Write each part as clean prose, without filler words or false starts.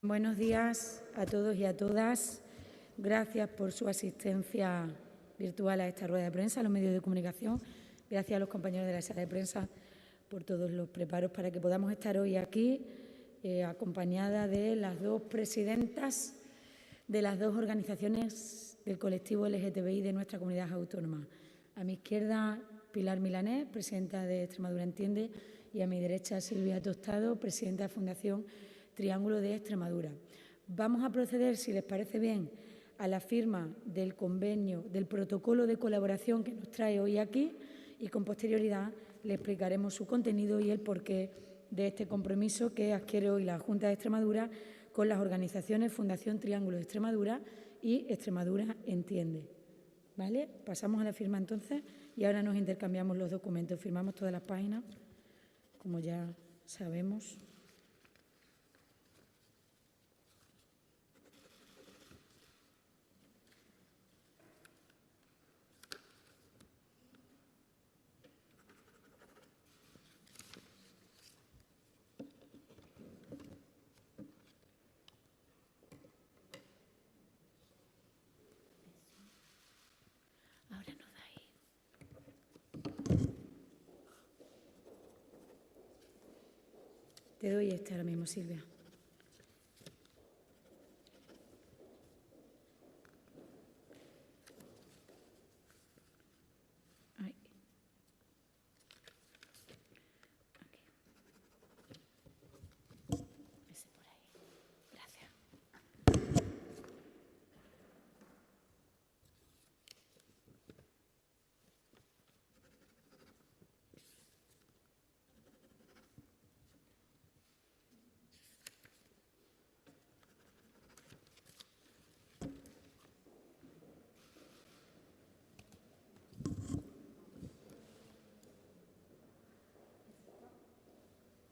Buenos días a todos y a todas. Gracias por su asistencia virtual a esta rueda de prensa, a los medios de comunicación. Gracias a los compañeros de la sala de prensa por todos los preparos para que podamos estar hoy aquí, acompañada de las dos presidentas de las dos organizaciones del colectivo LGTBI de nuestra comunidad autónoma. A mi izquierda, Pilar Milanés, presidenta de Extremadura Entiende, y a mi derecha, Silvia Tostado, presidenta de Fundación Triángulo de Extremadura. Vamos a proceder, si les parece bien, a la firma del convenio, del protocolo de colaboración que nos trae hoy aquí y con posterioridad le explicaremos su contenido y el porqué de este compromiso que adquiere hoy la Junta de Extremadura con las organizaciones Fundación Triángulo de Extremadura y Extremadura Entiende. ¿Vale? Pasamos a la firma entonces y ahora nos intercambiamos los documentos. Firmamos todas las páginas, como ya sabemos. Te doy este ahora mismo, Silvia. Ahí. Aquí. Ese por ahí. Gracias.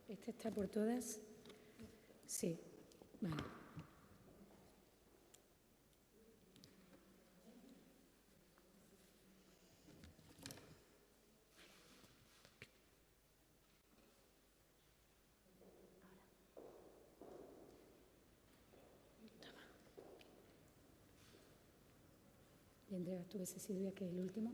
¿Este está por todas? Sí. Vale. Toma. ¿Le entregas tú ese, Silvia, que es el último?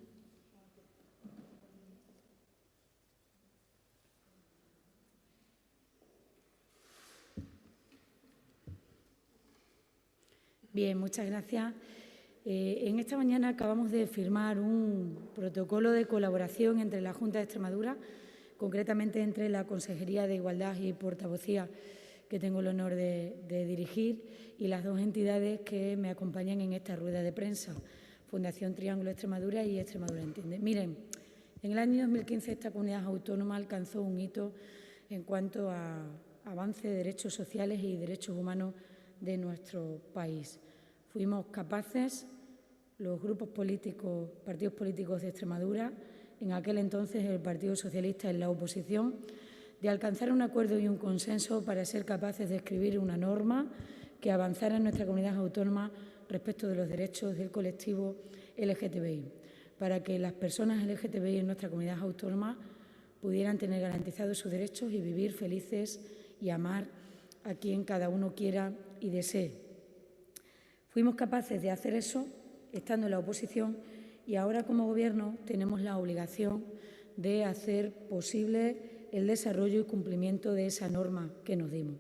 Bien, muchas gracias. En esta mañana acabamos de firmar un protocolo de colaboración entre la Junta de Extremadura, concretamente entre la Consejería de Igualdad y Portavocía, que tengo el honor de dirigir, y las dos entidades que me acompañan en esta rueda de prensa, Fundación Triángulo Extremadura y Extremadura Entiende. Miren, en el año 2015 esta comunidad autónoma alcanzó un hito en cuanto a avance de derechos sociales y derechos humanos de nuestro país. Fuimos capaces, los grupos políticos, partidos políticos de Extremadura, en aquel entonces el Partido Socialista en la oposición, de alcanzar un acuerdo y un consenso para ser capaces de escribir una norma que avanzara en nuestra comunidad autónoma respecto de los derechos del colectivo LGTBI, para que las personas LGTBI en nuestra comunidad autónoma pudieran tener garantizados sus derechos y vivir felices y amar a quien cada uno quiera y desee. Fuimos capaces de hacer eso estando en la oposición y ahora como Gobierno tenemos la obligación de hacer posible el desarrollo y cumplimiento de esa norma que nos dimos.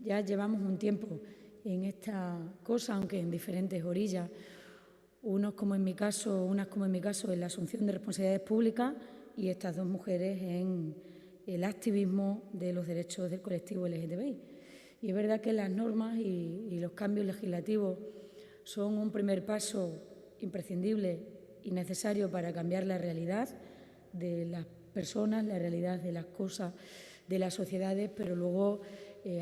Ya llevamos un tiempo en esta cosa, aunque en diferentes orillas, unas como en mi caso en la asunción de responsabilidades públicas y estas dos mujeres en el activismo de los derechos del colectivo LGTBI. Y es verdad que las normas y los cambios legislativos son un primer paso imprescindible y necesario para cambiar la realidad de las personas, la realidad de las cosas, de las sociedades, pero luego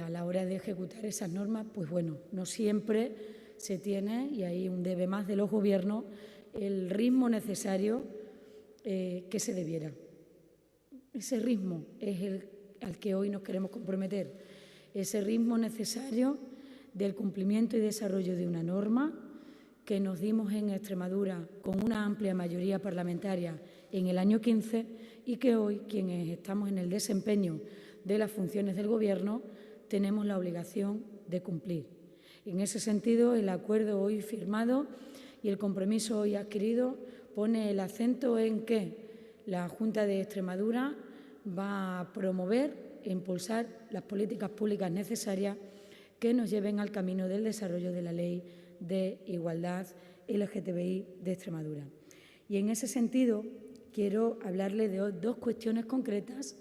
a la hora de ejecutar esas normas, pues bueno, no siempre se tiene, y hay un debe más de los gobiernos, el ritmo necesario que se debiera. Ese ritmo es el al que hoy nos queremos comprometer, ese ritmo necesario del cumplimiento y desarrollo de una norma que nos dimos en Extremadura con una amplia mayoría parlamentaria en el año 15 y que hoy, quienes estamos en el desempeño de las funciones del Gobierno, tenemos la obligación de cumplir. En ese sentido, el acuerdo hoy firmado y el compromiso hoy adquirido pone el acento en que la Junta de Extremadura va a promover e impulsar las políticas públicas necesarias que nos lleven al camino del desarrollo de la Ley de Igualdad LGTBI de Extremadura. Y en ese sentido quiero hablarle de dos cuestiones concretas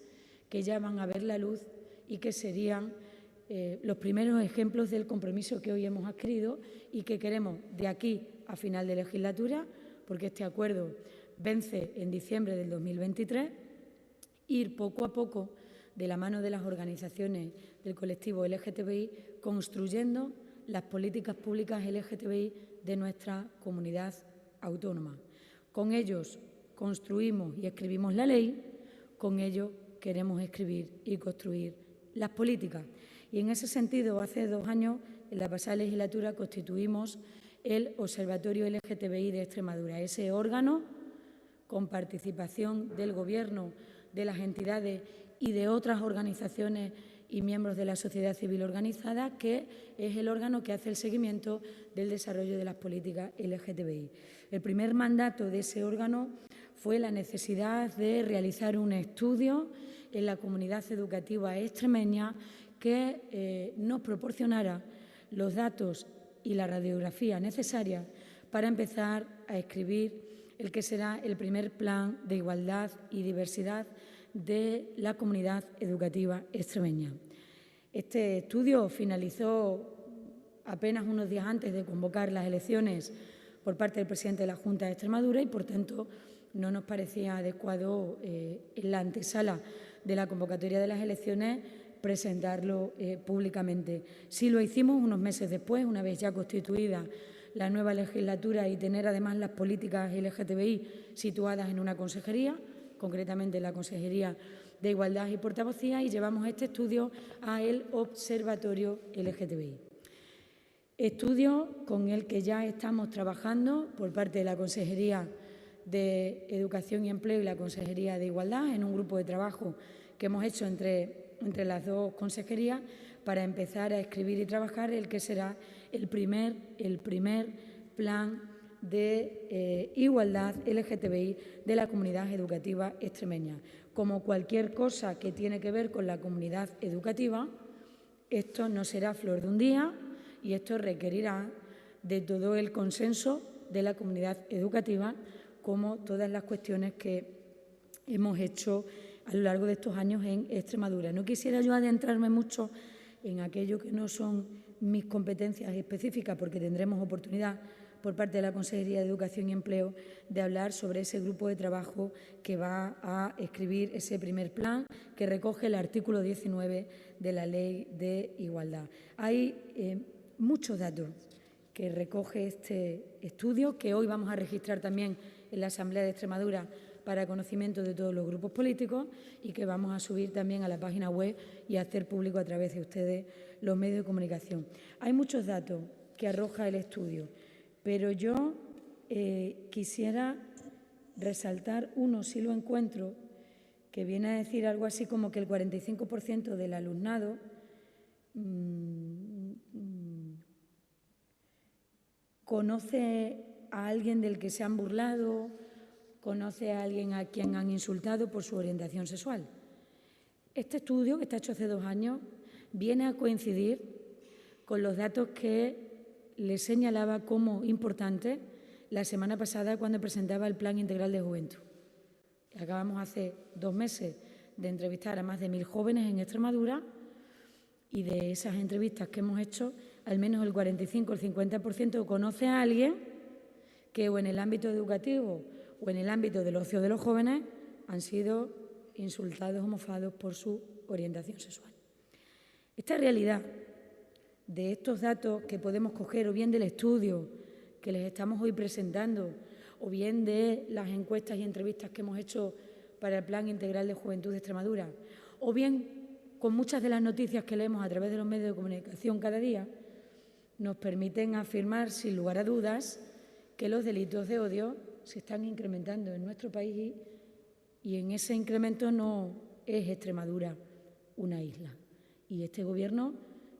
que ya van a ver la luz y que serían los primeros ejemplos del compromiso que hoy hemos adquirido y que queremos de aquí a final de legislatura, porque este acuerdo vence en diciembre del 2023, ir poco a poco de la mano de las organizaciones del colectivo LGTBI construyendo las políticas públicas LGTBI de nuestra comunidad autónoma. Con ellos construimos y escribimos la ley, con ellos queremos escribir y construir las políticas. Y en ese sentido, hace 2 años, en la pasada legislatura, constituimos el Observatorio LGTBI de Extremadura, ese órgano con participación del Gobierno, de las entidades y de otras organizaciones y miembros de la sociedad civil organizada, que es el órgano que hace el seguimiento del desarrollo de las políticas LGTBI. El primer mandato de ese órgano fue la necesidad de realizar un estudio en la comunidad educativa extremeña que nos proporcionara los datos y la radiografía necesaria para empezar a escribir el que será el primer plan de igualdad y diversidad de la comunidad educativa extremeña. Este estudio finalizó apenas unos días antes de convocar las elecciones por parte del presidente de la Junta de Extremadura y, por tanto, no nos parecía adecuado en la antesala de la convocatoria de las elecciones presentarlo públicamente. Sí lo hicimos unos meses después, una vez ya constituida la nueva legislatura y tener además las políticas LGTBI situadas en una consejería, concretamente la Consejería de Igualdad y Portavocía, y llevamos este estudio al Observatorio LGTBI. Estudio con el que ya estamos trabajando por parte de la Consejería de Educación y Empleo y la Consejería de Igualdad en un grupo de trabajo que hemos hecho entre las dos consejerías para empezar a escribir y trabajar el que será el primer plan de igualdad LGTBI de la comunidad educativa extremeña. Como cualquier cosa que tiene que ver con la comunidad educativa, esto no será flor de un día y esto requerirá de todo el consenso de la comunidad educativa, como todas las cuestiones que hemos hecho a lo largo de estos años en Extremadura. No quisiera yo adentrarme mucho en aquello que no son mis competencias específicas, porque tendremos oportunidad por parte de la Consejería de Educación y Empleo de hablar sobre ese grupo de trabajo que va a escribir ese primer plan que recoge el artículo 19 de la Ley de Igualdad. Hay muchos datos que recoge este estudio, que hoy vamos a registrar también en la Asamblea de Extremadura para conocimiento de todos los grupos políticos y que vamos a subir también a la página web y a hacer público a través de ustedes los medios de comunicación. Hay muchos datos que arroja el estudio, pero yo quisiera resaltar uno, si lo encuentro, que viene a decir algo así como que el 45% del alumnado conoce a alguien del que se han burlado, conoce a alguien a quien han insultado por su orientación sexual. Este estudio, que está hecho hace 2 años, viene a coincidir con los datos que le señalaba como importante la semana pasada cuando presentaba el Plan Integral de Juventud. Acabamos hace 2 meses de entrevistar a más de 1.000 jóvenes en Extremadura y de esas entrevistas que hemos hecho, al menos el 45 o el 50% conoce a alguien que o en el ámbito educativo o en el ámbito del ocio de los jóvenes han sido insultados o mofados por su orientación sexual. Esta realidad de estos datos que podemos coger o bien del estudio que les estamos hoy presentando o bien de las encuestas y entrevistas que hemos hecho para el Plan Integral de Juventud de Extremadura o bien con muchas de las noticias que leemos a través de los medios de comunicación cada día, nos permiten afirmar sin lugar a dudas que los delitos de odio se están incrementando en nuestro país y en ese incremento no es Extremadura una isla. Y este Gobierno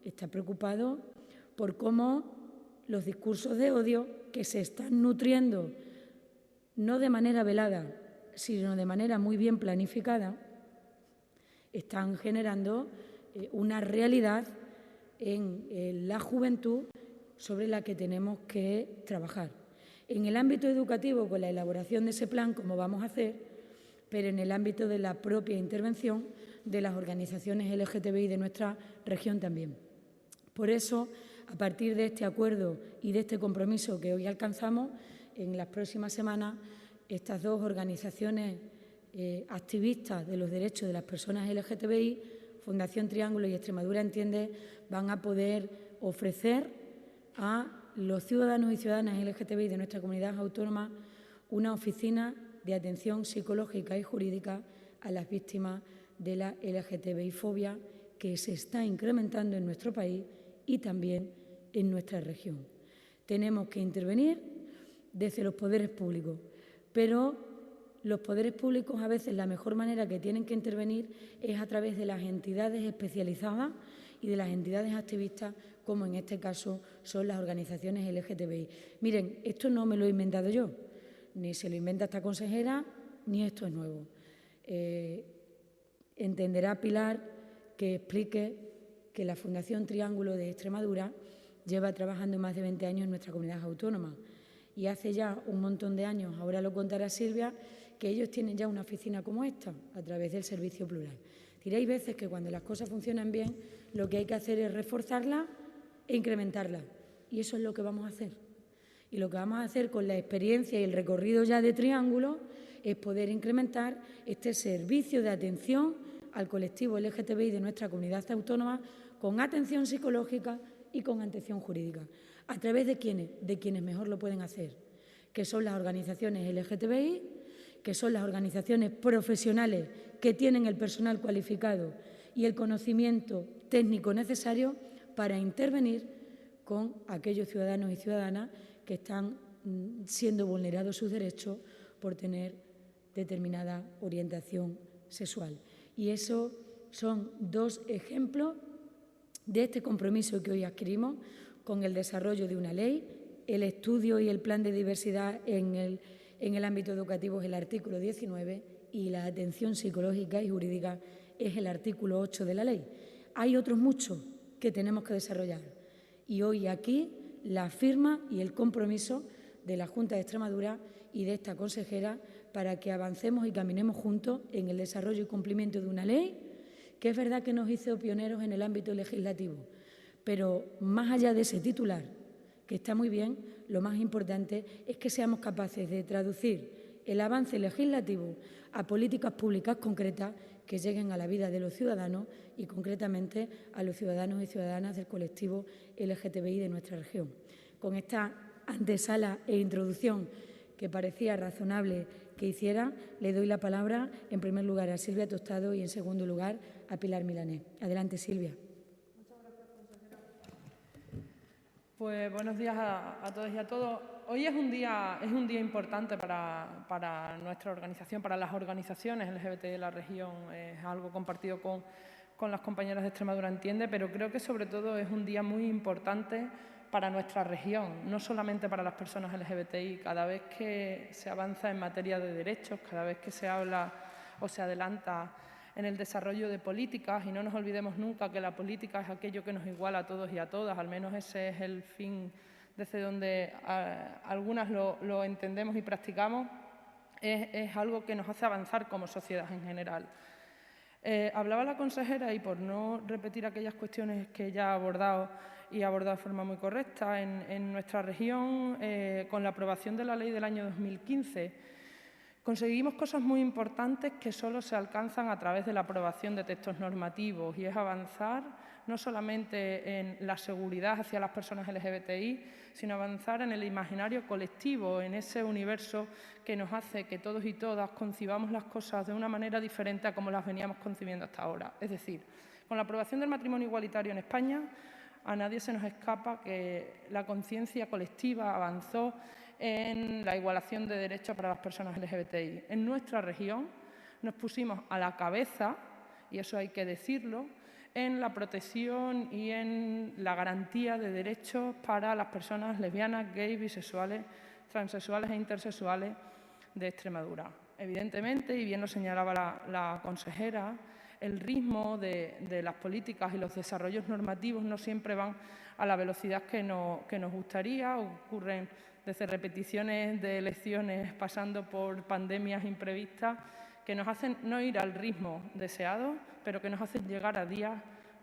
está preocupado por cómo los discursos de odio que se están nutriendo, no de manera velada, sino de manera muy bien planificada, están generando una realidad en la juventud sobre la que tenemos que trabajar. En el ámbito educativo, con la elaboración de ese plan, como vamos a hacer, pero en el ámbito de la propia intervención de las organizaciones LGTBI de nuestra región también. Por eso, a partir de este acuerdo y de este compromiso que hoy alcanzamos, en las próximas semanas, estas dos organizaciones activistas de los derechos de las personas LGTBI, Fundación Triángulo y Extremadura Entiende, van a poder ofrecer a los ciudadanos y ciudadanas LGTBI de nuestra comunidad autónoma una oficina de atención psicológica y jurídica a las víctimas de la LGTBI-fobia que se está incrementando en nuestro país y también en nuestra región. Tenemos que intervenir desde los poderes públicos, pero los poderes públicos a veces la mejor manera que tienen que intervenir es a través de las entidades especializadas y de las entidades activistas, como en este caso son las organizaciones LGTBI. Miren, esto no me lo he inventado yo, ni se lo inventa esta consejera, ni esto es nuevo. Entenderá Pilar que explique que la Fundación Triángulo de Extremadura lleva trabajando más de 20 años en nuestra comunidad autónoma y hace ya un montón de años, ahora lo contará Silvia, que ellos tienen ya una oficina como esta a través del servicio plural. Hay veces que cuando las cosas funcionan bien, lo que hay que hacer es reforzarlas e incrementarlas. Y eso es lo que vamos a hacer. Y lo que vamos a hacer con la experiencia y el recorrido ya de Triángulo es poder incrementar este servicio de atención al colectivo LGTBI de nuestra comunidad autónoma con atención psicológica y con atención jurídica. ¿A través de quiénes? De quienes mejor lo pueden hacer, que son las organizaciones LGTBI, que son las organizaciones profesionales que tienen el personal cualificado y el conocimiento técnico necesario para intervenir con aquellos ciudadanos y ciudadanas que están siendo vulnerados sus derechos por tener determinada orientación sexual. Y eso son dos ejemplos de este compromiso que hoy adquirimos con el desarrollo de una ley, el estudio y el plan de diversidad en el ámbito educativo es el artículo 19 y la atención psicológica y jurídica es el artículo 8 de la ley. Hay otros muchos que tenemos que desarrollar y hoy aquí la firma y el compromiso de la Junta de Extremadura y de esta consejera para que avancemos y caminemos juntos en el desarrollo y cumplimiento de una ley que es verdad que nos hizo pioneros en el ámbito legislativo, pero más allá de ese titular, que está muy bien, lo más importante es que seamos capaces de traducir el avance legislativo a políticas públicas concretas que lleguen a la vida de los ciudadanos y concretamente a los ciudadanos y ciudadanas del colectivo LGTBI de nuestra región. Con esta antesala e introducción que parecía razonable que hiciera, le doy la palabra en primer lugar a Silvia Tostado y en segundo lugar a Pilar Milanés. Adelante, Silvia. Muchas gracias, consejera. Pues buenos días a todos y a todos. Hoy es un día importante para nuestra organización, para las organizaciones LGBT de la región. Es algo compartido con las compañeras de Extremadura Entiende, pero creo que sobre todo es un día muy importante para nuestra región, no solamente para las personas LGBTI. Cada vez que se avanza en materia de derechos, cada vez que se habla o se adelanta en el desarrollo de políticas, y no nos olvidemos nunca que la política es aquello que nos iguala a todos y a todas, al menos ese es el fin desde donde algunas lo entendemos y practicamos, es algo que nos hace avanzar como sociedad en general. Hablaba la consejera, y por no repetir aquellas cuestiones que ya ha abordado y ha abordado de forma muy correcta, en nuestra región, con la aprobación de la ley del año 2015, conseguimos cosas muy importantes que solo se alcanzan a través de la aprobación de textos normativos, y es avanzar no solamente en la seguridad hacia las personas LGBTI, sino avanzar en el imaginario colectivo, en ese universo que nos hace que todos y todas concibamos las cosas de una manera diferente a como las veníamos concibiendo hasta ahora. Es decir, con la aprobación del matrimonio igualitario en España, a nadie se nos escapa que la conciencia colectiva avanzó en la igualación de derechos para las personas LGBTI. En nuestra región nos pusimos a la cabeza, y eso hay que decirlo, en la protección y en la garantía de derechos para las personas lesbianas, gays, bisexuales, transexuales e intersexuales de Extremadura. Evidentemente, y bien lo señalaba la consejera, el ritmo de las políticas y los desarrollos normativos no siempre van a la velocidad que nos gustaría. Ocurren desde repeticiones de elecciones, pasando por pandemias imprevistas, que nos hacen no ir al ritmo deseado, pero que nos hacen llegar a días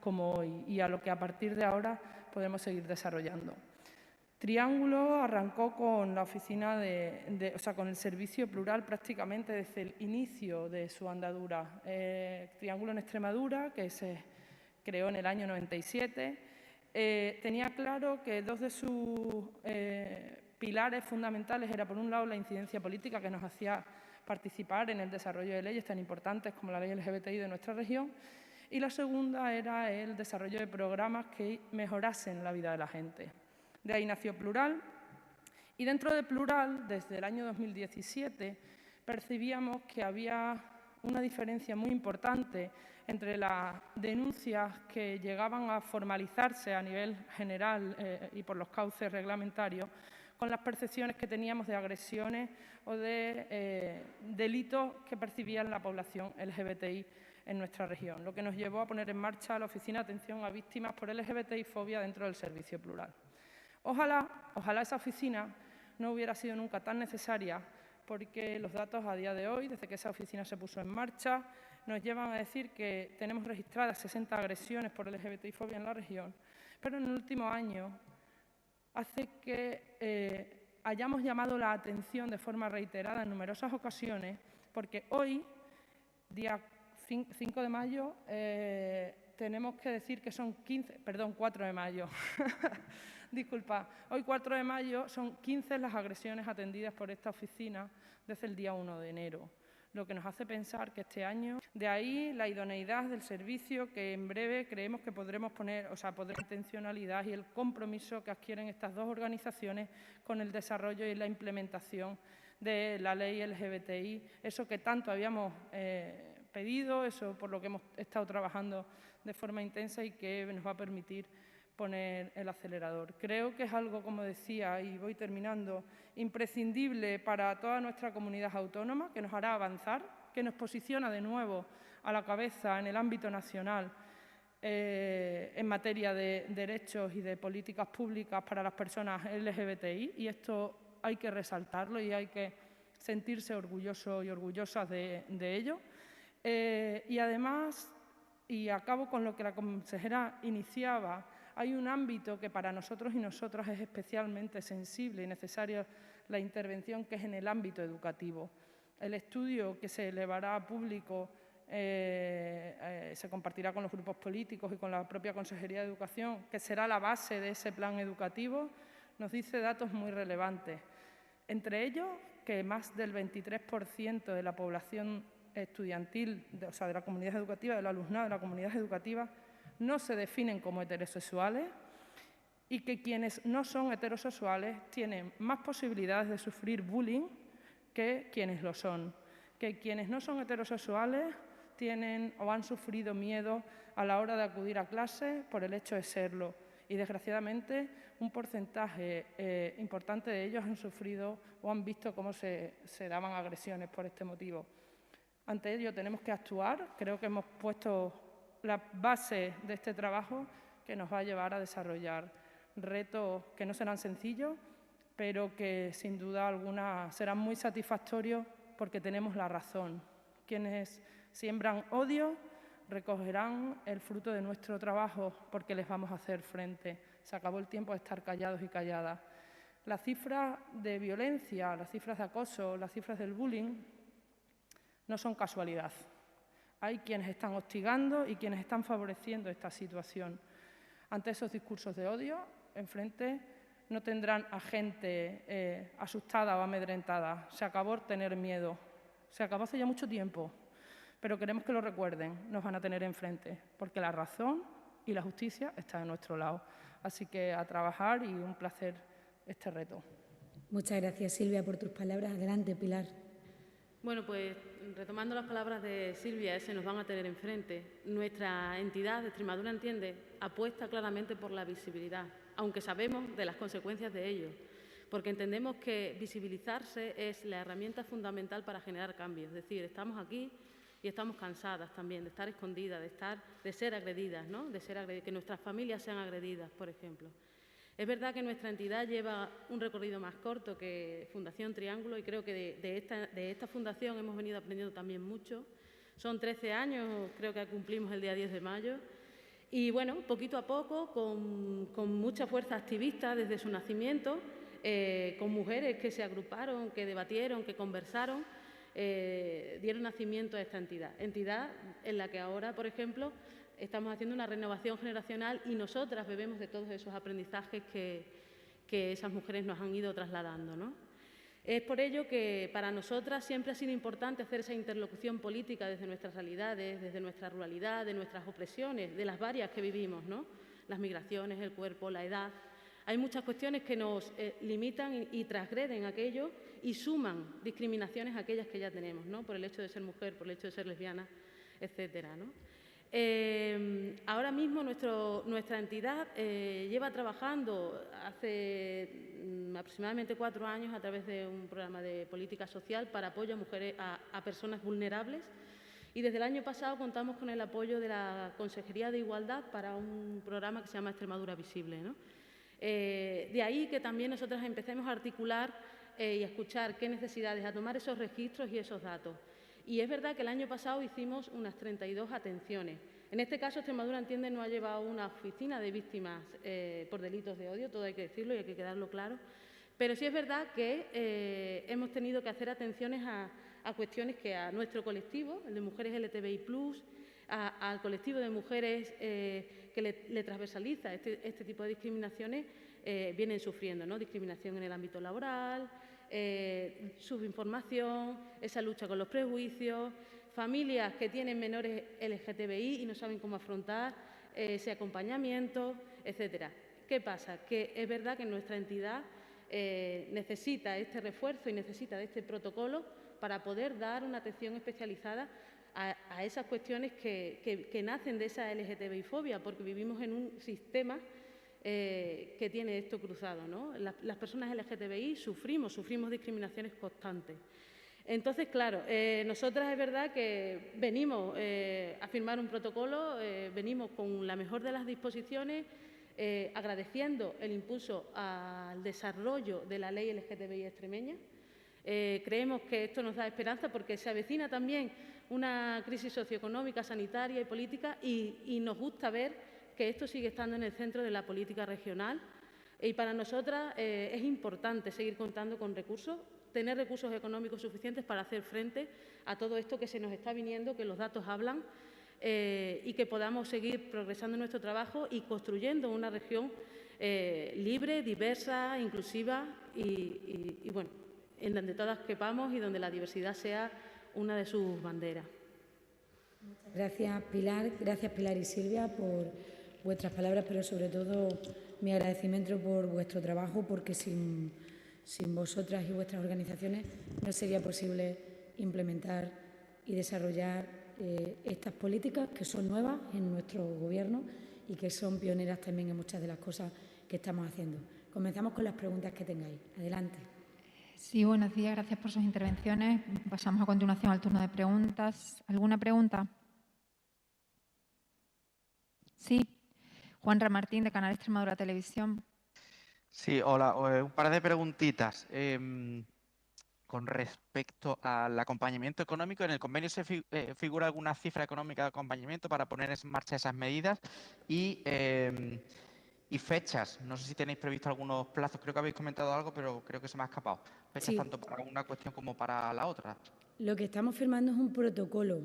como hoy y a lo que a partir de ahora podemos seguir desarrollando. Triángulo arrancó con la oficina con el servicio plural prácticamente desde el inicio de su andadura. Triángulo en Extremadura, que se creó en el año 97, tenía claro que dos de sus pilares fundamentales era, por un lado, la incidencia política que nos hacía participar en el desarrollo de leyes tan importantes como la ley LGBTI de nuestra región, y la segunda era el desarrollo de programas que mejorasen la vida de la gente. De ahí nació Plural, y dentro de Plural, desde el año 2017, percibíamos que había una diferencia muy importante entre las denuncias que llegaban a formalizarse a nivel general y por los cauces reglamentarios, con las percepciones que teníamos de agresiones o de delitos que percibía la población LGBTI en nuestra región, lo que nos llevó a poner en marcha la Oficina de Atención a Víctimas por LGBTI-fobia dentro del Servicio Plural. Ojalá esa oficina no hubiera sido nunca tan necesaria, porque los datos a día de hoy, desde que esa oficina se puso en marcha, nos llevan a decir que tenemos registradas 60 agresiones por LGBTI-fobia en la región, pero en el último año hace que hayamos llamado la atención de forma reiterada en numerosas ocasiones, porque hoy, día 5 de mayo, tenemos que decir que son 4 de mayo. Disculpa, hoy 4 de mayo son 15 las agresiones atendidas por esta oficina desde el día 1 de enero, lo que nos hace pensar que este año, de ahí la idoneidad del servicio, que en breve creemos que podremos poner, la intencionalidad y el compromiso que adquieren estas dos organizaciones con el desarrollo y la implementación de la ley LGBTI, eso que tanto habíamos pedido, eso por lo que hemos estado trabajando de forma intensa y que nos va a permitir poner el acelerador. Creo que es algo, como decía, y voy terminando, imprescindible para toda nuestra comunidad autónoma, que nos hará avanzar, que nos posiciona de nuevo a la cabeza en el ámbito nacional en materia de derechos y de políticas públicas para las personas LGBTI, y esto hay que resaltarlo y hay que sentirse orgullosos y orgullosas de ello. Y además, y acabo con lo que la consejera iniciaba, hay un ámbito que para nosotros y nosotras es especialmente sensible y necesaria la intervención, que es en el ámbito educativo. El estudio que se elevará a público se compartirá con los grupos políticos y con la propia Consejería de Educación, que será la base de ese plan educativo, nos dice datos muy relevantes. Entre ellos, que más del 23% de la población estudiantil, de la comunidad educativa, del alumnado de la comunidad educativa, no se definen como heterosexuales, y que quienes no son heterosexuales tienen más posibilidades de sufrir bullying que quienes lo son, que quienes no son heterosexuales tienen o han sufrido miedo a la hora de acudir a clase por el hecho de serlo, y desgraciadamente un porcentaje importante de ellos han sufrido o han visto cómo se daban agresiones por este motivo. Ante ello tenemos que actuar. Creo que hemos puesto la base de este trabajo que nos va a llevar a desarrollar retos que no serán sencillos, pero que sin duda alguna serán muy satisfactorios porque tenemos la razón. Quienes siembran odio recogerán el fruto de nuestro trabajo porque les vamos a hacer frente. Se acabó el tiempo de estar callados y calladas. Las cifras de violencia, las cifras de acoso, las cifras del bullying no son casualidad. Hay quienes están hostigando y quienes están favoreciendo esta situación. Ante esos discursos de odio, enfrente no tendrán a gente asustada o amedrentada. Se acabó tener miedo. Se acabó hace ya mucho tiempo, pero queremos que lo recuerden. Nos van a tener enfrente, porque la razón y la justicia están de nuestro lado. Así que a trabajar, y un placer este reto. Muchas gracias, Silvia, por tus palabras. Adelante, Pilar. Bueno, pues retomando las palabras de Silvia, se nos van a tener enfrente. Nuestra entidad, Extremadura Entiende, apuesta claramente por la visibilidad, aunque sabemos de las consecuencias de ello, porque entendemos que visibilizarse es la herramienta fundamental para generar cambios. Es decir, estamos aquí y estamos cansadas también de estar escondidas, de ser agredidas, ¿no? Que nuestras familias sean agredidas, por ejemplo. Es verdad que nuestra entidad lleva un recorrido más corto que Fundación Triángulo y creo que de esta fundación hemos venido aprendiendo también mucho. Son 13 años, creo que cumplimos el día 10 de mayo. Y bueno, poquito a poco, con mucha fuerza activista desde su nacimiento, con mujeres que se agruparon, que debatieron, que conversaron, dieron nacimiento a esta entidad en la que ahora, por ejemplo, estamos haciendo una renovación generacional y nosotras bebemos de todos esos aprendizajes que esas mujeres nos han ido trasladando, ¿no? Es por ello que para nosotras siempre ha sido importante hacer esa interlocución política desde nuestras realidades, desde nuestra ruralidad, de nuestras opresiones, de las varias que vivimos, ¿no? Las migraciones, el cuerpo, la edad. Hay muchas cuestiones que nos limitan y transgreden aquello y suman discriminaciones a aquellas que ya tenemos, ¿no? Por el hecho de ser mujer, por el hecho de ser lesbiana, etcétera, ¿no? Ahora mismo nuestra entidad lleva trabajando hace aproximadamente 4 años a través de un programa de política social para apoyo a mujeres, a personas vulnerables, y desde el año pasado contamos con el apoyo de la Consejería de Igualdad para un programa que se llama Extremadura Visible, ¿no? De ahí que también nosotras empecemos a articular y a escuchar qué necesidades, a tomar esos registros y esos datos. Y es verdad que el año pasado hicimos unas 32 atenciones. En este caso, Extremadura Entiende no ha llevado una oficina de víctimas por delitos de odio, todo hay que decirlo y hay que quedarlo claro. Pero sí es verdad que hemos tenido que hacer atenciones a cuestiones que a nuestro colectivo, el de mujeres LGTBI+, al colectivo de mujeres que le transversaliza este tipo de discriminaciones, vienen sufriendo, ¿no? Discriminación en el ámbito laboral, subinformación, esa lucha con los prejuicios, familias que tienen menores LGTBI y no saben cómo afrontar ese acompañamiento, etcétera. ¿Qué pasa? Que es verdad que nuestra entidad necesita este refuerzo y necesita de este protocolo para poder dar una atención especializada a esas cuestiones que nacen de esa LGTBI-fobia, porque vivimos en un sistema que tiene esto cruzado, ¿no? Las personas LGTBI sufrimos discriminaciones constantes. Entonces, claro, nosotras es verdad que venimos a firmar un protocolo, venimos con la mejor de las disposiciones, agradeciendo el impulso al desarrollo de la ley LGTBI extremeña. Creemos que esto nos da esperanza porque se avecina también una crisis socioeconómica, sanitaria y política y nos gusta ver que esto sigue estando en el centro de la política regional. Y para nosotras es importante seguir contando con recursos, tener recursos económicos suficientes para hacer frente a todo esto que se nos está viniendo, que los datos hablan, y que podamos seguir progresando en nuestro trabajo y construyendo una región libre, diversa, inclusiva y bueno, en donde todas quepamos y donde la diversidad sea una de sus banderas. Gracias, Pilar y Silvia por vuestras palabras, pero sobre todo mi agradecimiento por vuestro trabajo, porque sin vosotras y vuestras organizaciones no sería posible implementar y desarrollar estas políticas que son nuevas en nuestro Gobierno y que son pioneras también en muchas de las cosas que estamos haciendo. Comenzamos con las preguntas que tengáis. Adelante. Sí, buenos días. Gracias por sus intervenciones. Pasamos a continuación al turno de preguntas. ¿Alguna pregunta? Sí. Juanra Martín, de Canal Extremadura Televisión. Sí, hola. Un par de preguntitas. Con respecto al acompañamiento económico, ¿en el convenio se figura alguna cifra económica de acompañamiento para poner en marcha esas medidas? Y fechas. No sé si tenéis previsto algunos plazos. Creo que habéis comentado algo, pero creo que se me ha escapado. Fechas sí, tanto para una cuestión como para la otra. Lo que estamos firmando es un protocolo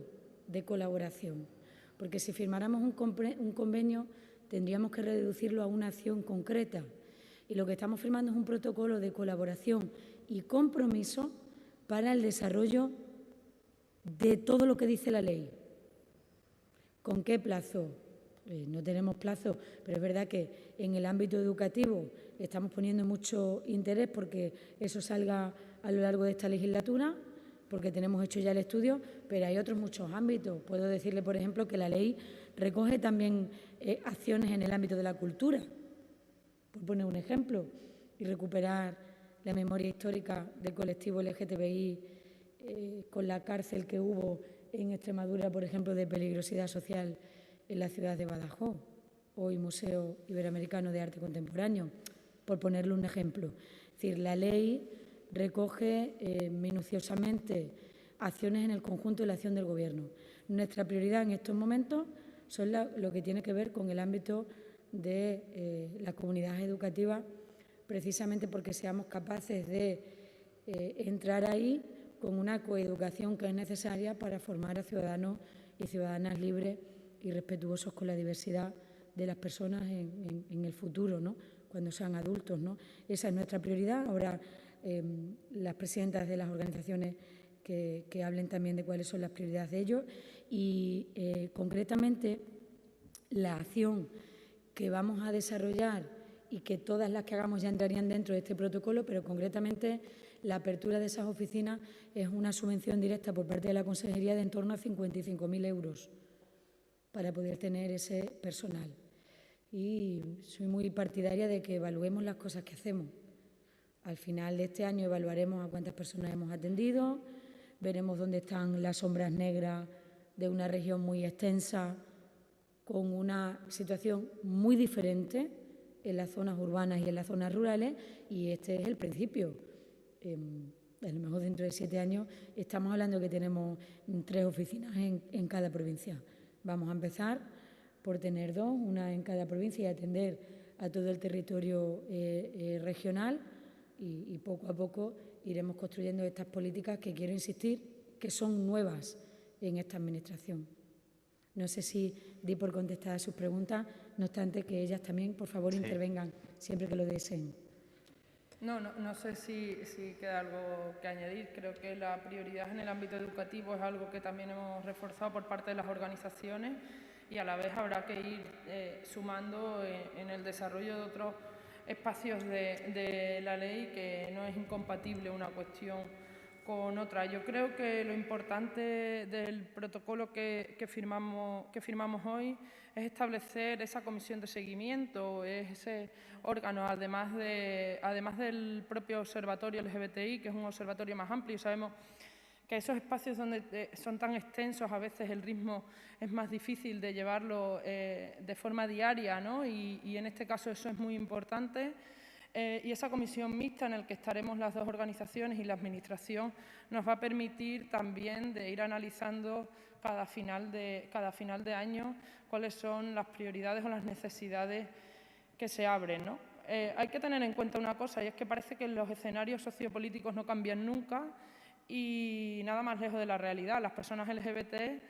de colaboración, porque si firmáramos un convenio tendríamos que reducirlo a una acción concreta. Y lo que estamos firmando es un protocolo de colaboración y compromiso para el desarrollo de todo lo que dice la ley. ¿Con qué plazo? No tenemos plazo, pero es verdad que en el ámbito educativo estamos poniendo mucho interés porque eso salga a lo largo de esta legislatura. porque tenemos hecho ya el estudio, pero hay otros muchos ámbitos. Puedo decirle, por ejemplo, que la ley recoge también acciones en el ámbito de la cultura, por poner un ejemplo, y recuperar la memoria histórica del colectivo LGTBI con la cárcel que hubo en Extremadura, por ejemplo, de peligrosidad social en la ciudad de Badajoz, hoy Museo Iberoamericano de Arte Contemporáneo, por ponerle un ejemplo. Es decir, la ley recoge minuciosamente acciones en el conjunto de la acción del Gobierno. Nuestra prioridad en estos momentos son lo que tiene que ver con el ámbito de las comunidades educativas, precisamente porque seamos capaces de entrar ahí con una coeducación que es necesaria para formar a ciudadanos y ciudadanas libres y respetuosos con la diversidad de las personas en el futuro, ¿no?, cuando sean adultos, ¿no? Esa es nuestra prioridad. Ahora, las presidentas de las organizaciones que hablen también de cuáles son las prioridades de ellos y, concretamente, la acción que vamos a desarrollar y que todas las que hagamos ya entrarían dentro de este protocolo, pero concretamente la apertura de esas oficinas es una subvención directa por parte de la Consejería de en torno a 55.000 euros para poder tener ese personal. Y soy muy partidaria de que evaluemos las cosas que hacemos. Al final de este año evaluaremos a cuántas personas hemos atendido, veremos dónde están las sombras negras de una región muy extensa, con una situación muy diferente en las zonas urbanas y en las zonas rurales, y este es el principio. A lo mejor dentro de 7 años estamos hablando que tenemos 3 oficinas en cada provincia. Vamos a empezar por tener 2, una en cada provincia, y atender a todo el territorio regional, y poco a poco iremos construyendo estas políticas que, quiero insistir, que son nuevas en esta Administración. No sé si di por contestada a sus preguntas, no obstante que ellas también, por favor, intervengan siempre que lo deseen. No sé si queda algo que añadir. Creo que la prioridad en el ámbito educativo es algo que también hemos reforzado por parte de las organizaciones, y a la vez habrá que ir sumando en el desarrollo de otros espacios de la ley, que no es incompatible una cuestión con otra. Yo creo que lo importante del protocolo que firmamos hoy es establecer esa comisión de seguimiento, ese órgano, además del propio observatorio LGBTI, que es un observatorio más amplio. Sabemos que esos espacios donde son tan extensos, a veces el ritmo es más difícil de llevarlo de forma diaria, ¿no? Y en este caso eso es muy importante. Y esa comisión mixta en la que estaremos las 2 organizaciones y la Administración nos va a permitir también de ir analizando cada final de año cuáles son las prioridades o las necesidades que se abren, ¿no? Hay que tener en cuenta una cosa, y es que parece que los escenarios sociopolíticos no cambian nunca, y nada más lejos de la realidad. Las personas LGBT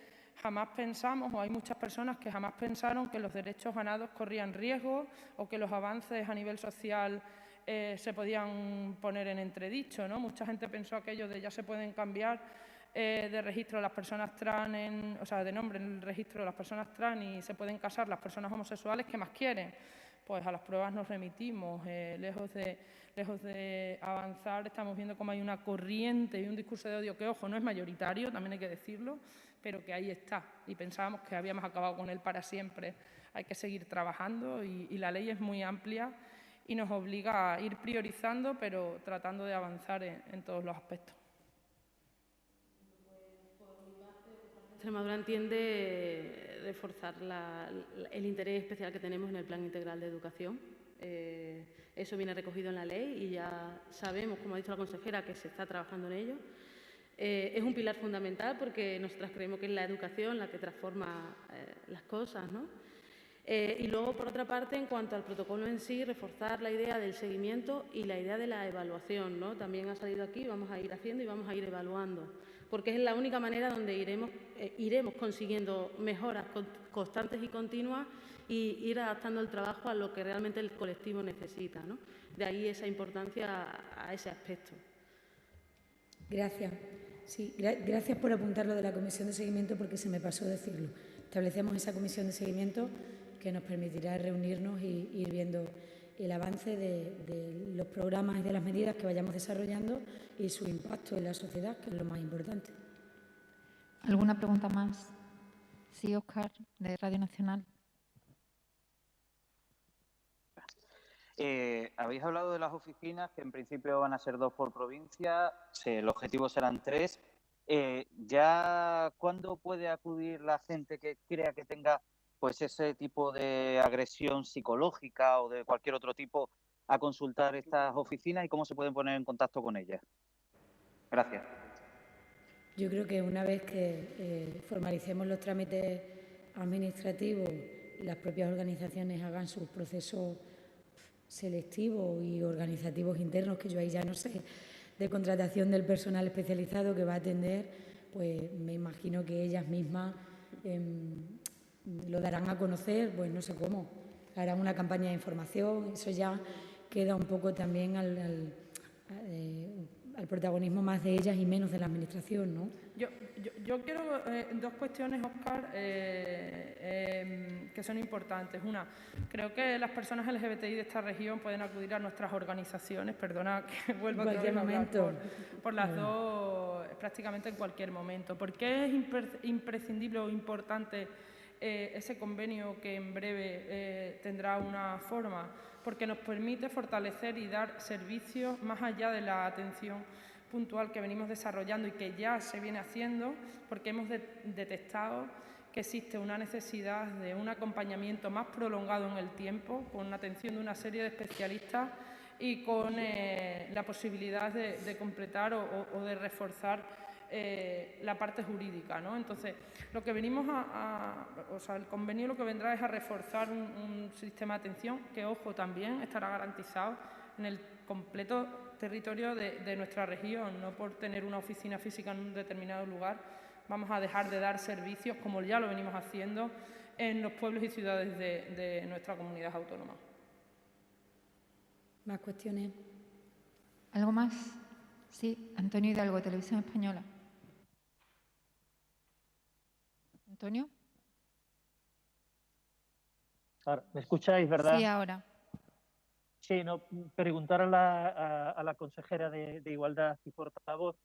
jamás pensamos, o hay muchas personas que jamás pensaron que los derechos ganados corrían riesgo, o que los avances a nivel social se podían poner en entredicho, ¿no? Mucha gente pensó aquello de ya se pueden cambiar de registro las personas trans, de nombre en el registro de las personas trans, y se pueden casar las personas homosexuales. ¿Qué más quieren? Pues a las pruebas nos remitimos. Lejos de avanzar, estamos viendo cómo hay una corriente y un discurso de odio que, ojo, no es mayoritario, también hay que decirlo, pero que ahí está, y pensábamos que habíamos acabado con él para siempre. Hay que seguir trabajando, y la ley es muy amplia y nos obliga a ir priorizando, pero tratando de avanzar en todos los aspectos. Extremadura entiende reforzar el interés especial que tenemos en el Plan Integral de Educación. Eso viene recogido en la ley y ya sabemos, como ha dicho la consejera, que se está trabajando en ello. Es un pilar fundamental porque nosotras creemos que es la educación la que transforma las cosas, ¿no? Y luego, por otra parte, en cuanto al protocolo en sí, reforzar la idea del seguimiento y la idea de la evaluación, ¿no? También ha salido aquí, vamos a ir haciendo y vamos a ir evaluando, porque es la única manera donde iremos consiguiendo mejoras constantes y continuas y ir adaptando el trabajo a lo que realmente el colectivo necesita, ¿no? De ahí esa importancia a ese aspecto. Gracias. Sí, gracias por apuntar lo de la comisión de seguimiento, porque se me pasó decirlo. Establecemos esa comisión de seguimiento que nos permitirá reunirnos y ir viendo el avance de los programas y de las medidas que vayamos desarrollando y su impacto en la sociedad, que es lo más importante. ¿Alguna pregunta más? Sí, Óscar, de Radio Nacional. Habéis hablado de las oficinas, que en principio van a ser 2 por provincia, el objetivo serán 3. ¿Ya cuándo puede acudir la gente que crea que tenga pues ese tipo de agresión psicológica o de cualquier otro tipo a consultar estas oficinas y cómo se pueden poner en contacto con ellas? Gracias. Yo creo que una vez que formalicemos los trámites administrativos y las propias organizaciones hagan sus procesos selectivos y organizativos internos, que yo ahí ya no sé, de contratación del personal especializado que va a atender, pues me imagino que ellas mismas lo darán a conocer, pues no sé cómo, harán una campaña de información, eso ya queda un poco también al protagonismo más de ellas y menos de la Administración, ¿no? Yo quiero 2 cuestiones, Óscar, que son importantes. Una, creo que las personas LGBTI de esta región pueden acudir a nuestras organizaciones, perdona que vuelva en cualquier momento. Por las dos, prácticamente en cualquier momento. ¿Por qué es imprescindible o importante ese convenio que en breve tendrá una forma? Porque nos permite fortalecer y dar servicios más allá de la atención puntual que venimos desarrollando y que ya se viene haciendo, porque hemos detectado que existe una necesidad de un acompañamiento más prolongado en el tiempo, con la atención de una serie de especialistas y con la posibilidad de completar o de reforzar la parte jurídica, ¿no? Entonces, lo que venimos o sea, el convenio lo que vendrá es a reforzar un sistema de atención que, ojo, también estará garantizado en el completo territorio de nuestra región. No por tener una oficina física en un determinado lugar vamos a dejar de dar servicios, como ya lo venimos haciendo, en los pueblos y ciudades de nuestra comunidad autónoma. ¿Más cuestiones? ¿Algo más? Sí, Antonio Hidalgo, Televisión Española. ¿Antonio? Ahora, ¿me escucháis, verdad? Sí, ahora. Sí, no, preguntar a la consejera de Igualdad y portavoz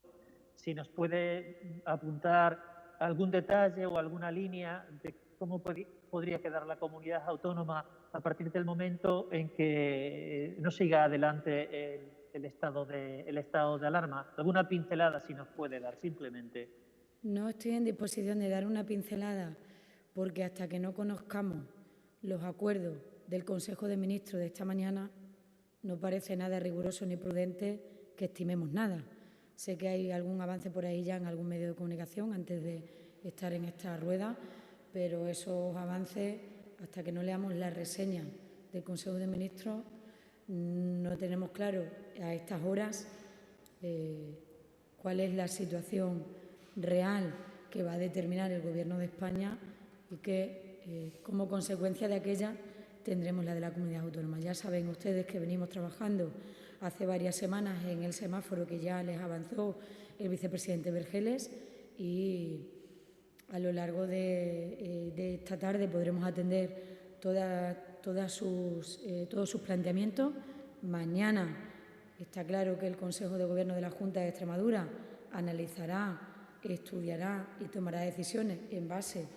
si nos puede apuntar algún detalle o alguna línea de cómo podría quedar la comunidad autónoma a partir del momento en que no siga adelante el estado de alarma. Alguna pincelada si nos puede dar, simplemente. No estoy en disposición de dar una pincelada porque hasta que no conozcamos los acuerdos del Consejo de Ministros de esta mañana no parece nada riguroso ni prudente que estimemos nada. Sé que hay algún avance por ahí ya en algún medio de comunicación antes de estar en esta rueda, pero esos avances, hasta que no leamos la reseña del Consejo de Ministros, no tenemos claro a estas horas cuál es la situación real que va a determinar el Gobierno de España y que, como consecuencia de aquella, tendremos la de la comunidad autónoma. Ya saben ustedes que venimos trabajando hace varias semanas en el semáforo que ya les avanzó el vicepresidente Vergeles y a lo largo de esta tarde podremos atender todos sus planteamientos. Mañana está claro que el Consejo de Gobierno de la Junta de Extremadura analizará, estudiará y tomará decisiones en base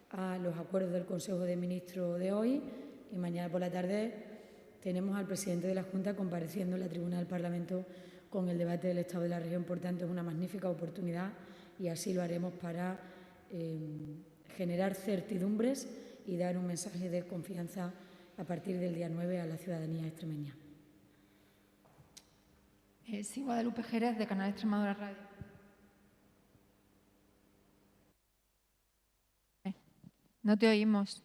a los acuerdos del Consejo de Ministros de hoy. Y mañana por la tarde tenemos al presidente de la Junta compareciendo en la tribuna del Parlamento con el debate del Estado de la región. Por tanto, es una magnífica oportunidad y así lo haremos para generar certidumbres y dar un mensaje de confianza a partir del día 9 a la ciudadanía extremeña. Sí, Guadalupe Jerez, de Canal Extremadura Radio. No te oímos.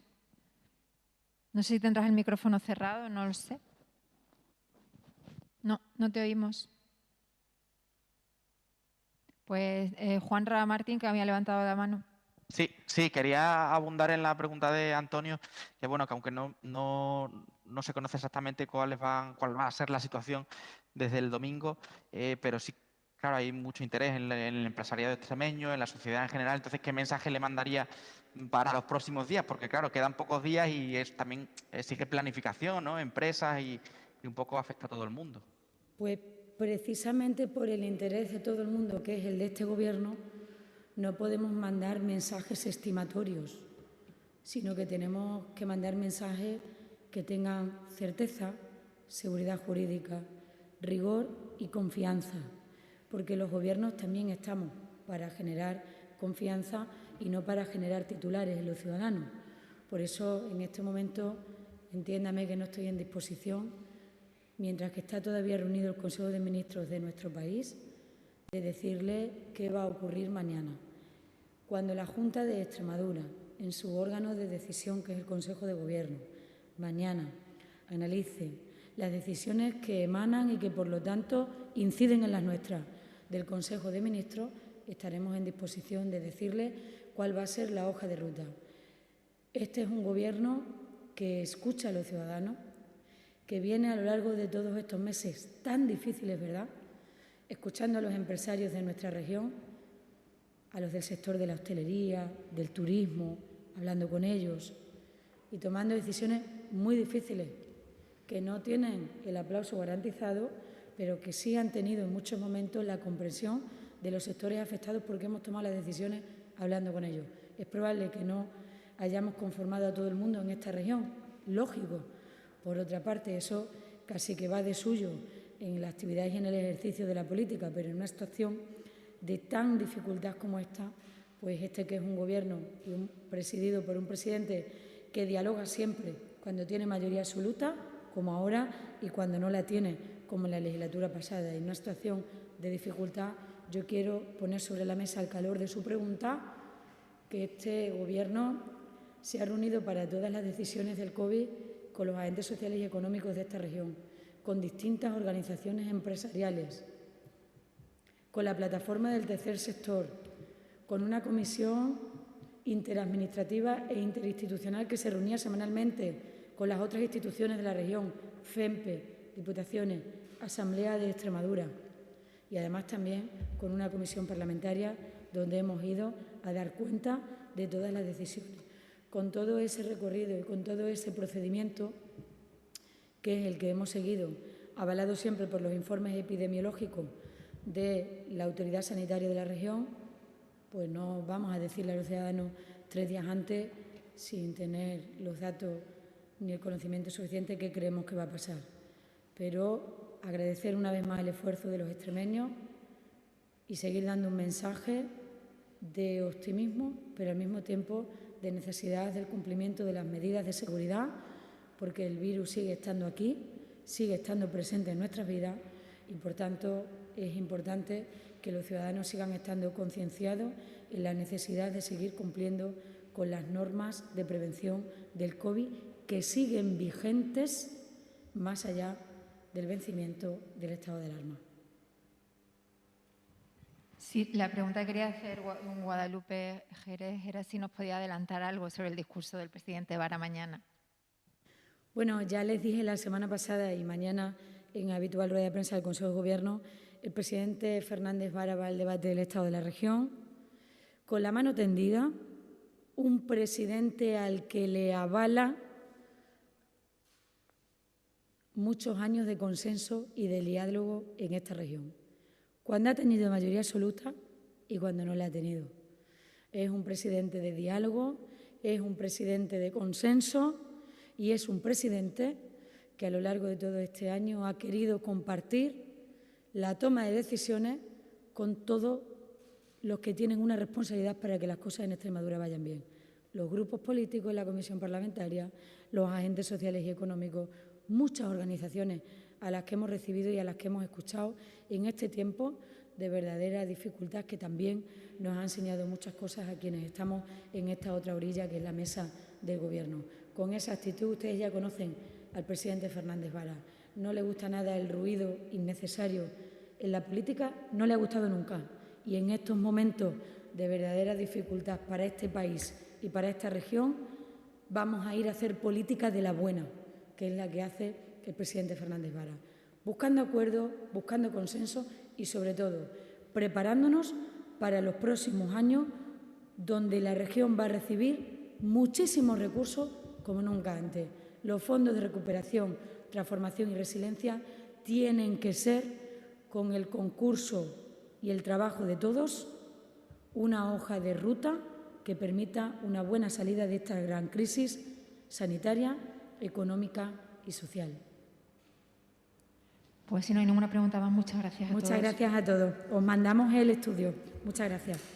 No sé si tendrás el micrófono cerrado, no lo sé. No, no te oímos. Pues Juan Ra Martín, que había levantado la mano. Sí, quería abundar en la pregunta de Antonio, que bueno, que aunque no se conoce exactamente cuál va a ser la situación desde el domingo, pero sí, claro, hay mucho interés en el empresariado extremeño, en la sociedad en general. Entonces, ¿qué mensaje le mandaría para los próximos días? Porque claro, quedan pocos días y también exige planificación, ¿no? Empresas y y un poco afecta a todo el mundo. Pues precisamente por el interés de todo el mundo, que es el de este Gobierno, no podemos mandar mensajes estimatorios, sino que tenemos que mandar mensajes que tengan certeza, seguridad jurídica, rigor y confianza, porque los Gobiernos también estamos para generar confianza y no para generar titulares en los ciudadanos. Por eso, en este momento, entiéndame que no estoy en disposición, mientras que está todavía reunido el Consejo de Ministros de nuestro país, de decirle qué va a ocurrir mañana. Cuando la Junta de Extremadura, en su órgano de decisión, que es el Consejo de Gobierno, mañana analice las decisiones que emanan y que, por lo tanto, inciden en las nuestras del Consejo de Ministros, estaremos en disposición de decirle cuál va a ser la hoja de ruta. Este es un Gobierno que escucha a los ciudadanos, que viene a lo largo de todos estos meses tan difíciles, ¿verdad?, escuchando a los empresarios de nuestra región, a los del sector de la hostelería, del turismo, hablando con ellos y tomando decisiones muy difíciles que no tienen el aplauso garantizado, pero que sí han tenido en muchos momentos la comprensión de los sectores afectados porque hemos tomado las decisiones hablando con ellos. Es probable que no hayamos conformado a todo el mundo en esta región, lógico. Por otra parte, eso casi que va de suyo en la actividad y en el ejercicio de la política, pero en una situación de tan dificultad como esta, pues este que es un Gobierno presidido por un presidente que dialoga siempre cuando tiene mayoría absoluta, como ahora, y cuando no la tiene, como en la legislatura pasada. En una situación de dificultad, yo quiero poner sobre la mesa, al calor de su pregunta, que este Gobierno se ha reunido para todas las decisiones del COVID con los agentes sociales y económicos de esta región, con distintas organizaciones empresariales, con la plataforma del tercer sector, con una comisión interadministrativa e interinstitucional que se reunía semanalmente con las otras instituciones de la región, FEMPE, Diputaciones, Asamblea de Extremadura, y además también con una comisión parlamentaria donde hemos ido a dar cuenta de todas las decisiones. Con todo ese recorrido y con todo ese procedimiento, que es el que hemos seguido, avalado siempre por los informes epidemiológicos de la autoridad sanitaria de la región, pues no vamos a decirle a los ciudadanos 3 días antes, sin tener los datos ni el conocimiento suficiente, qué creemos que va a pasar. Pero agradecer una vez más el esfuerzo de los extremeños y seguir dando un mensaje de optimismo, pero al mismo tiempo de necesidad del cumplimiento de las medidas de seguridad, porque el virus sigue estando aquí, sigue estando presente en nuestras vidas y, por tanto, es importante que los ciudadanos sigan estando concienciados en la necesidad de seguir cumpliendo con las normas de prevención del COVID que siguen vigentes más allá del vencimiento del estado de alarma. Sí, la pregunta que quería hacer Guadalupe Jerez era si nos podía adelantar algo sobre el discurso del presidente Vara mañana. Bueno, ya les dije la semana pasada y mañana en habitual rueda de prensa del Consejo de Gobierno, el presidente Fernández Vara va al debate del estado de la región con la mano tendida, un presidente al que le avala muchos años de consenso y de diálogo en esta región, cuando ha tenido mayoría absoluta y cuando no la ha tenido. Es un presidente de diálogo, es un presidente de consenso y es un presidente que a lo largo de todo este año ha querido compartir la toma de decisiones con todos los que tienen una responsabilidad para que las cosas en Extremadura vayan bien. Los grupos políticos, la comisión parlamentaria, los agentes sociales y económicos, muchas organizaciones a las que hemos recibido y a las que hemos escuchado en este tiempo de verdadera dificultad, que también nos ha enseñado muchas cosas a quienes estamos en esta otra orilla, que es la mesa del Gobierno. Con esa actitud ustedes ya conocen al presidente Fernández Vara. No le gusta nada el ruido innecesario en la política, no le ha gustado nunca. Y en estos momentos de verdadera dificultad para este país y para esta región, vamos a ir a hacer política de la buena, que es la que hace el presidente Fernández Vara, buscando acuerdos, buscando consenso y, sobre todo, preparándonos para los próximos años, donde la región va a recibir muchísimos recursos como nunca antes. Los fondos de recuperación transformación y resiliencia tienen que ser, con el concurso y el trabajo de todos, una hoja de ruta que permita una buena salida de esta gran crisis sanitaria, económica y social. Pues si no hay ninguna pregunta más, muchas gracias a todos. Muchas gracias a todos. Os mandamos el estudio. Muchas gracias.